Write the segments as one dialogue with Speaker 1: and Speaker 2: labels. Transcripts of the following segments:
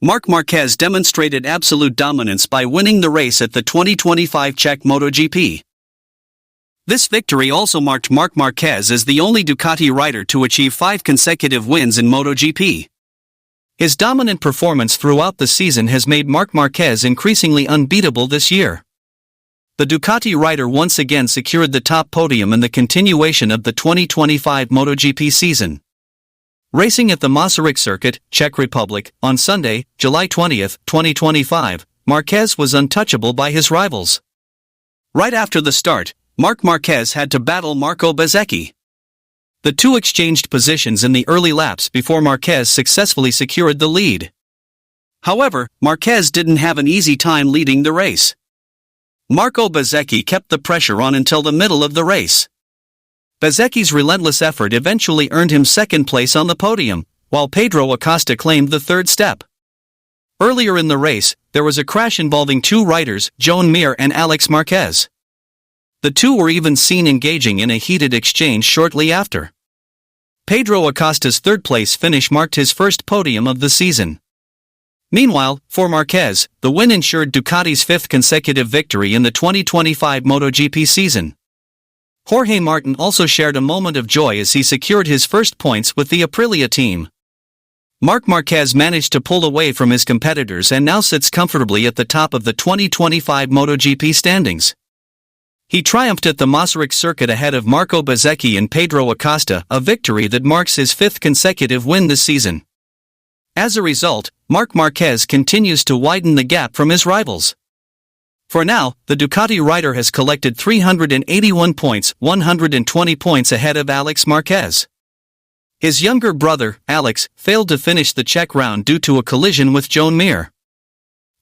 Speaker 1: Marc Marquez demonstrated absolute dominance by winning the race at the 2025 Czech MotoGP. This victory also marked Marc Marquez as the only Ducati rider to achieve 5 consecutive wins in MotoGP. His dominant performance throughout the season has made Marc Marquez increasingly unbeatable this year. The Ducati rider once again secured the top podium in the continuation of the 2025 MotoGP season. Racing at the Masaryk Circuit, Czech Republic, on Sunday, July 20, 2025, Marquez was untouchable by his rivals. Right after the start, Marc Marquez had to battle Marco Bezzecchi. The two exchanged positions in the early laps before Marquez successfully secured the lead. However, Marquez didn't have an easy time leading the race. Marco Bezzecchi kept the pressure on until the middle of the race. Bezzecchi's relentless effort eventually earned him second place on the podium, while Pedro Acosta claimed the third step. Earlier in the race, there was a crash involving two riders, Joan and Alex Marquez. The two were even seen engaging in a heated exchange shortly after. Pedro Acosta's third-place finish marked his first podium of the season. Meanwhile, for Marquez, the win ensured Ducati's 5th consecutive victory in the 2025 MotoGP season. Jorge Martin also shared a moment of joy as he secured his first points with the Aprilia team. Marc Marquez managed to pull away from his competitors and now sits comfortably at the top of the 2025 MotoGP standings. He triumphed at the Masaryk Circuit ahead of Marco Bezzecchi and Pedro Acosta, a victory that marks his 5th consecutive win this season. As a result, Marc Marquez continues to widen the gap from his rivals. For now, the Ducati rider has collected 381 points, 120 points ahead of Alex Marquez. His younger brother, Alex, failed to finish the Czech round due to a collision with Joan.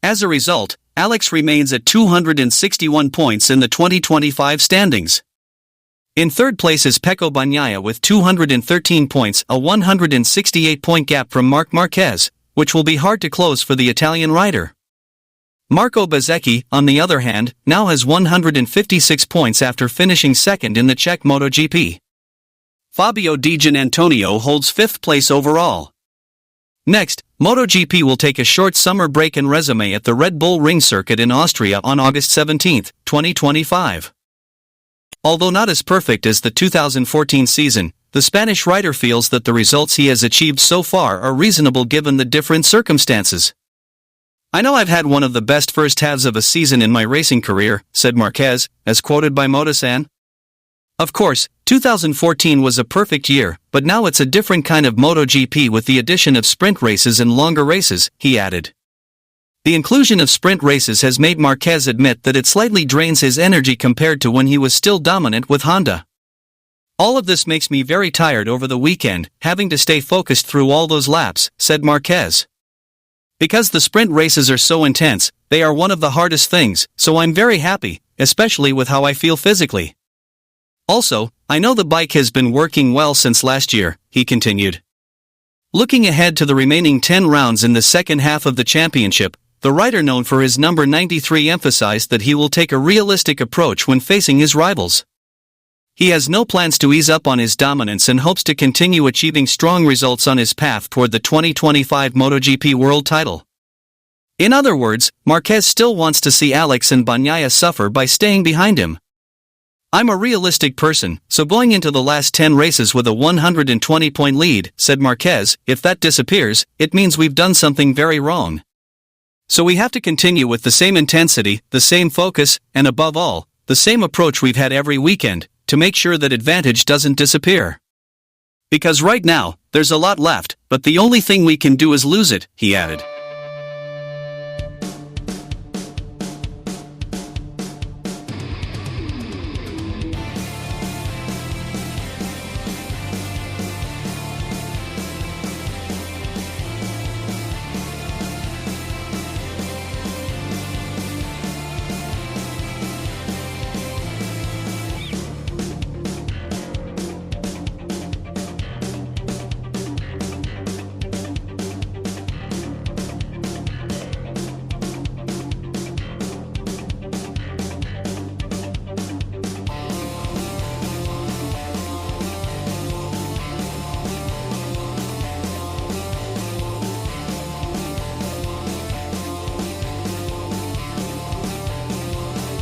Speaker 1: As a result, Alex remains at 261 points in the 2025 standings. In third place is Pecco Bagnaia with 213 points, a 168-point gap from Marc Marquez, which will be hard to close for the Italian rider. Marco Bezzecchi, on the other hand, now has 156 points after finishing second in the Czech MotoGP. Fabio Di Giannantonio holds 5th place overall. Next, MotoGP will take a short summer break and resume at the Red Bull Ring Circuit in Austria on August 17, 2025. Although not as perfect as the 2014 season, the Spanish rider feels that the results he has achieved so far are reasonable given the different circumstances. "I know I've had one of the best first halves of a season in my racing career," said Marquez, as quoted by Motosan. Of course, 2014 was a perfect year, but now it's a different kind of MotoGP with the addition of sprint races and longer races, he added. The inclusion of sprint races has made Marquez admit that it slightly drains his energy compared to when he was still dominant with Honda. "All of this makes me very tired over the weekend, having to stay focused through all those laps," said Marquez. "Because the sprint races are so intense, they are one of the hardest things, so I'm very happy, especially with how I feel physically. Also, I know the bike has been working well since last year," he continued. Looking ahead to the remaining 10 rounds in the second half of the championship, the rider known for his number 93 emphasized that he will take a realistic approach when facing his rivals. He has no plans to ease up on his dominance and hopes to continue achieving strong results on his path toward the 2025 MotoGP World Title. In other words, Marquez still wants to see Alex and Bagnaia suffer by staying behind him. "I'm a realistic person, so going into the last 10 races with a 120-point lead," said Marquez, "if that disappears, it means we've done something very wrong. So we have to continue with the same intensity, the same focus, and above all, the same approach we've had every weekend, to make sure that advantage doesn't disappear. Because right now, there's a lot left, but the only thing we can do is lose it," he added.